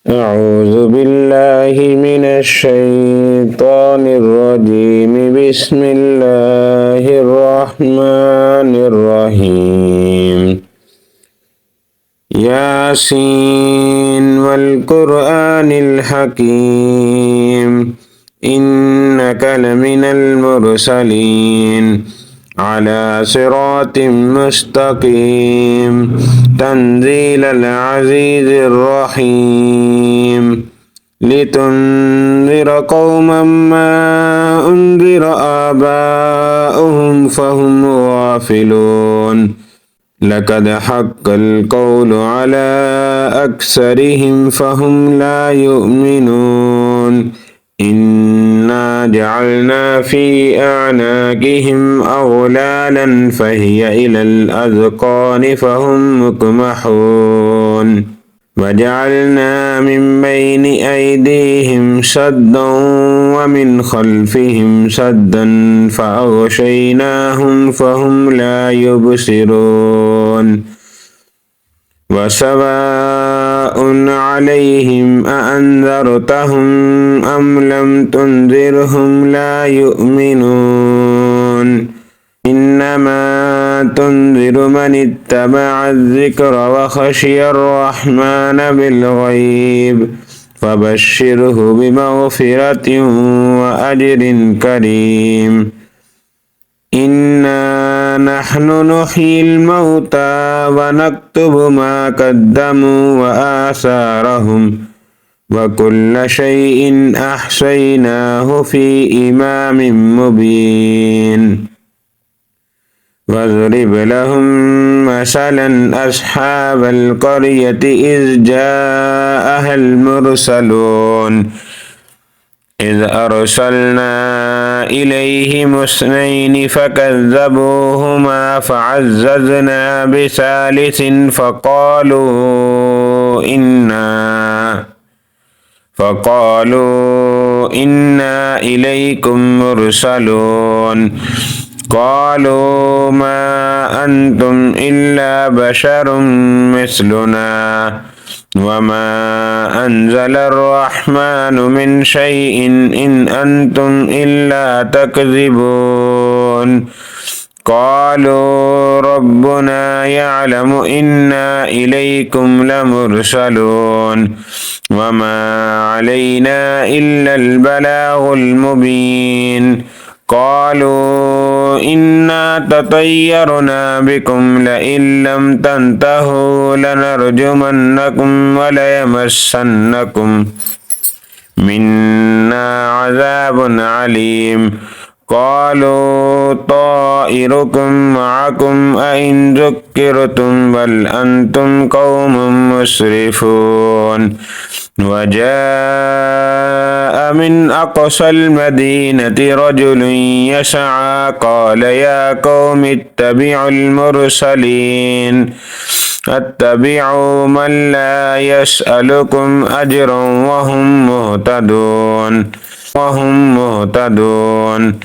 أعوذ بالله من الشيطان الرجيم. بسم الله الرحمن الرحيم. ياسين والقرآن الحكيم إنك لمن المرسلين على صراط مستقيم تنزيل العزيز الرحيم لتنذر قوما ما أنذر آباؤهم فهم غافلون لقد حق القول على أكثرهم فهم لا يؤمنون إنا جعلنا في أعناقهم أغلالا فهي إلى الأذقان فهم مقمحون وجعلنا من بين أيديهم سدا ومن خلفهم سدا فأغشيناهم فهم لا يبصرون وسواء عليهم أأنذرتهم أم لم تنذرهم لا يؤمنون إنما تنذر من اتبع الذكر وخشي الرحمن بالغيب فبشره بمغفرة وأجر كريم. إنا نحن نحيي الموتى ونكتب ما قدموا وآثارهم وكل شيء أحصيناه في إمام مبين. واضرب لهم مثلا أصحاب القرية إذ جاءها المرسلون إذ أرسلنا إليهم اثنين فكذبوهما فعززنا بثالث فقالوا إنا إليكم مرسلون قالوا ما أنتم إلا بشر مثلنا وما أنزل الرحمن من شيء إن أنتم إلا تكذبون قالوا ربنا يعلم إنا إليكم لمرسلون وما علينا إلا البلاغ المبين قالوا إنا تطيرنا بكم لئن لم تنتهوا لنرجمنكم وليمسنكم منا عذاب عليم قالوا طائركم معكم أئن ذكرتم بل أنتم قوم مسرفون وجاء من أقصى المدينة رجل يسعى قال يا قوم اتبعوا المرسلين اتبعوا من لا يسألكم أجرا وهم مهتدون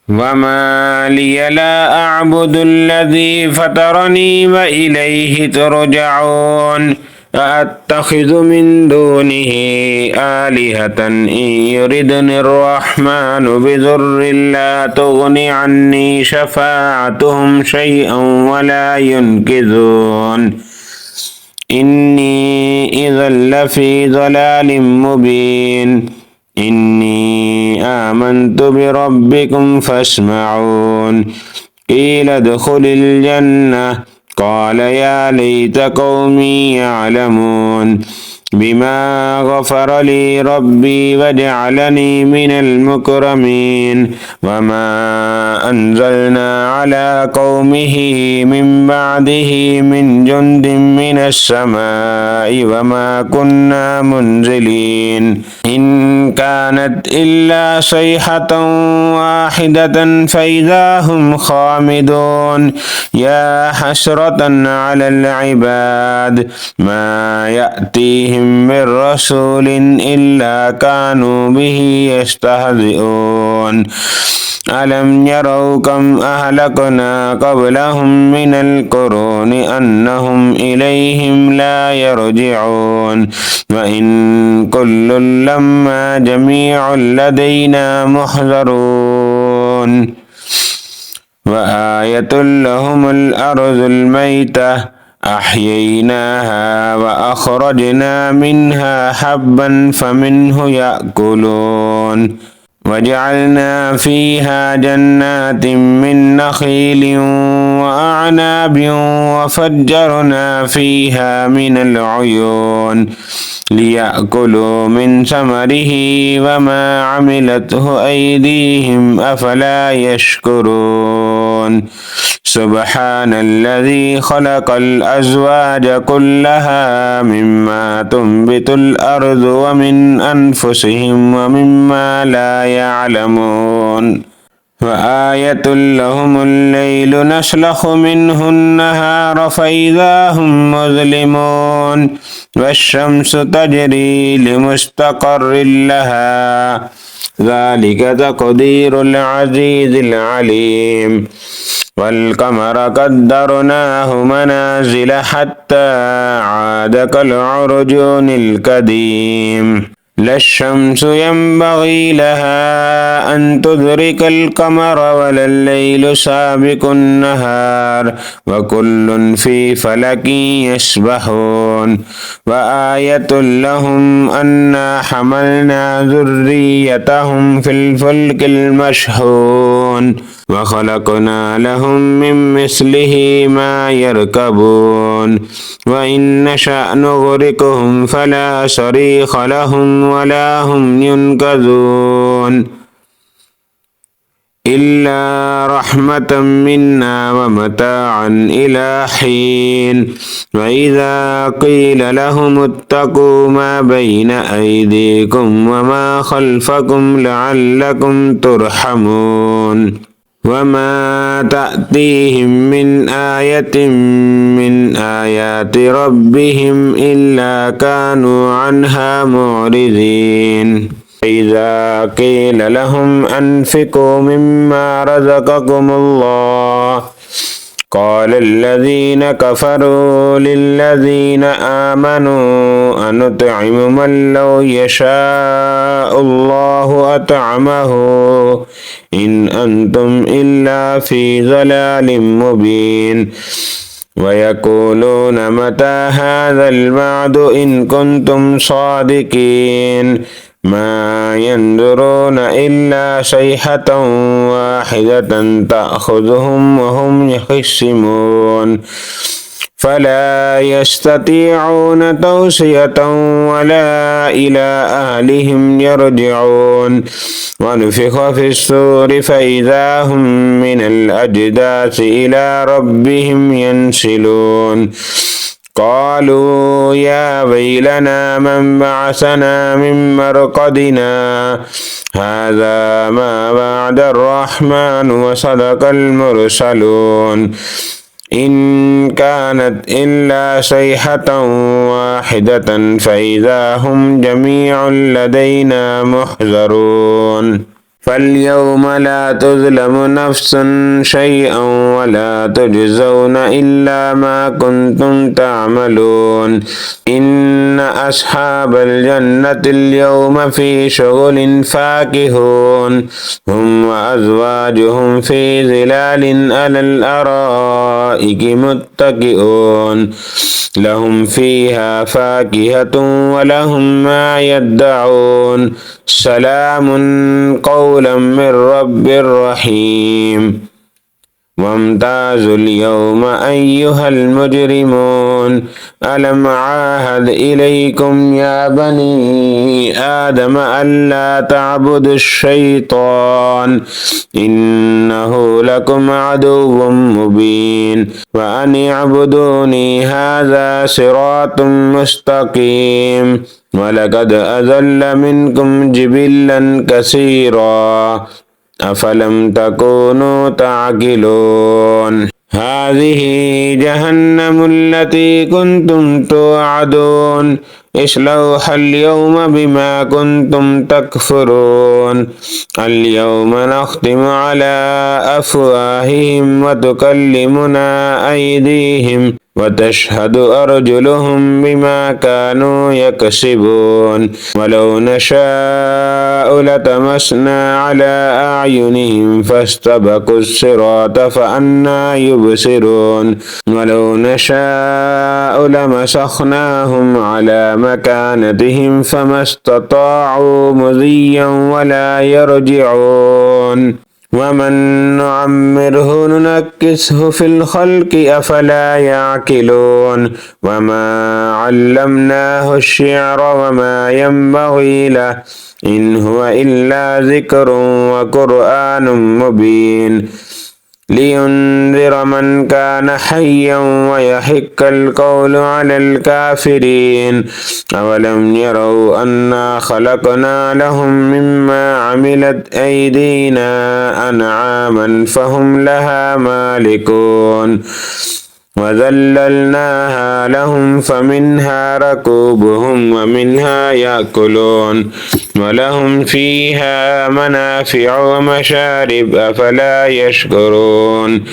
وما لي لا أعبد الذي فطرني وإليه ترجعون أأتخذ من دونه آلهة إن يردني الرحمن بضر لا تغن عني شفاعتهم شيئا ولا ينقذون إني إذا لفي ضلال مبين إني آمنت بربكم فاسمعون قيل ادخل الجنة قال يا ليت قومي يعلمون بما غفر لي ربي وجعلني من المكرمين وما أنزلنا على قومه من بعده من جند من السماء وما كنا منزلين إن كانت إلا صيحة واحدة فإذا هم خامدون يا حسرة على العباد ما يأتيهم من رسول إلا كانوا به يستهزئون يعلمون ألم يروا كم أهلكنا قبلهم من القرون أنهم إليهم لا يرجعون وإن كل لما جميع لدينا محضرون وآية لهم الأرض الميتة أحييناها وأخرجنا منها حبا فمنه يأكلون وجعلنا فيها جنات من نخيل وأعناب وفجرنا فيها من العيون ليأكلوا من ثمره وما عملته أيديهم أفلا يشكرون سبحان الذي خلق الأزواج كلها مما تنبت الأرض ومن أنفسهم ومما لا يعلمون وآية لهم الليل نسلخ منه النهار فإذا هم مظلمون والشمس تجري لمستقر لها ذلك تقدير العزيز العليم والقمر قدرناه منازل حتى عاد كالعرجون القديم لا الشمس ينبغي لها أن تدرك القمر ولا الليل سابق النهار وكل في فلك يسبحون وآية لهم أنا حملنا ذريتهم في الفلك المشحون وخلقنا لهم من مثله ما يركبون وإن نشأ نغرقهم فلا صريخ لهم ولا هم ينقذون إلا رحمة منا ومتاعا إلى حين وإذا قيل لهم اتقوا ما بين أيديكم وما خلفكم لعلكم ترحمون وما تأتيهم من آية من آيات ربهم إلا كانوا عنها معرضين إذا قيل لهم أنفقوا مما رزقكم الله قال الذين كفروا للذين آمنوا أنطعم من لو يشاء الله أطعمه إن أنتم إلا في ضلال مبين ويقولون متى هذا الوعد إن كنتم صادقين ما ينظرون إلا صيحة واحدة تأخذهم وهم يخصمون فلا يستطيعون توصية ولا إلى أهلهم يرجعون ونفخ في الصور فإذا هم من الأجداث إلى ربهم ينسلون قالوا يا ويلنا من بعثنا من مرقدنا هذا ما وعد الرحمن وصدق المرسلون إن كانت إلا صيحة واحدة فإذا هم جميع لدينا محضرون فاليوم لا تظلم نفس شيئا ولا تجزون إلا ما كنتم تعملون إن أصحاب الجنة اليوم في شغل فاكهون هم وأزواجهم في ظلال على الأرائك متكئون لهم فيها فاكهة ولهم ما يدعون سلام قولا من رب رحيم وامتازوا اليوم أيها المجرمون ألم عاهد إليكم يا بني آدم ألا تعبدوا الشيطان إنه لكم عدو مبين وأن اعبدوني هذا صراط مستقيم ولقد أضل منكم جبلا كثيرا أفلم تكونوا تعقلون هذه جهنم التي كنتم توعدون اصلوها اليوم بما كنتم تكفرون اليوم نختم على أفواههم وتكلمنا أيديهم وتشهد أرجلهم بما كانوا يكسبون ولو نشاء لطمسنا على أعينهم فاستبقوا الصراط فأنى يبصرون ولو نشاء لمسخناهم على مكانتهم فما استطاعوا مضيا ولا يرجعون ومن نعمره ننكسه في الخلق أفلا يعقلون وما علمناه الشعر وما ينبغي له إن هو إلا ذكر وقرآن مبين لينذر من كان حيا ويحق القول على الكافرين أولم يروا أنا خلقنا لهم مما عملت أيدينا أنعاما فهم لها مالكون وذللناها لهم فمنها ركوبهم ومنها يأكلون ولهم فيها منافع ومشارب أفلا يشكرون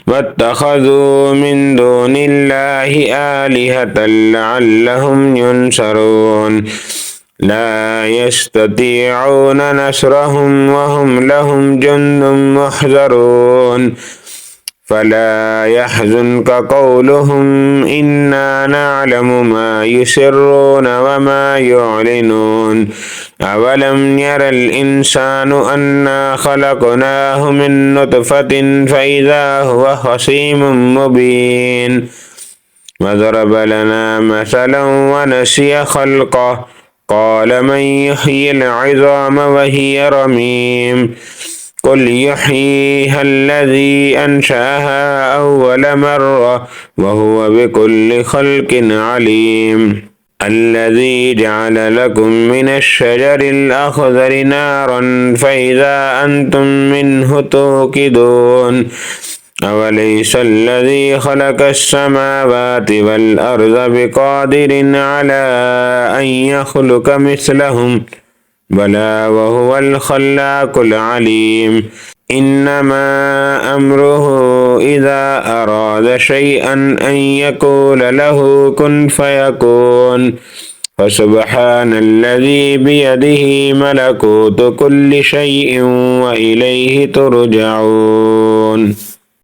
واتخذوا من دون الله آلهة لعلهم ينصرون لا يستطيعون نصرهم وهم لهم جند محضرون فلا يحزنك قولهم إنا نعلم ما يسرون وما يعلنون أولم ير الإنسان أنا خلقناه من نطفة فإذا هو خصيم مبين وضرب لنا مثلا ونسي خلقه قال من يحيي العظام وهي رميم قل يحييها الذي أنشأها أول مرة وهو بكل خلق عليم الذي جعل لكم من الشجر الأخضر نارا فإذا أنتم منه توقدون أوليس الذي خلق السماوات والأرض بقادر على أن يخلق مثلهم بلى وهو الخلاق العليم إنما أمره إذا أراد شيئا أن يقول له كن فيكون فسبحان الذي بيده ملكوت كل شيء وإليه ترجعون.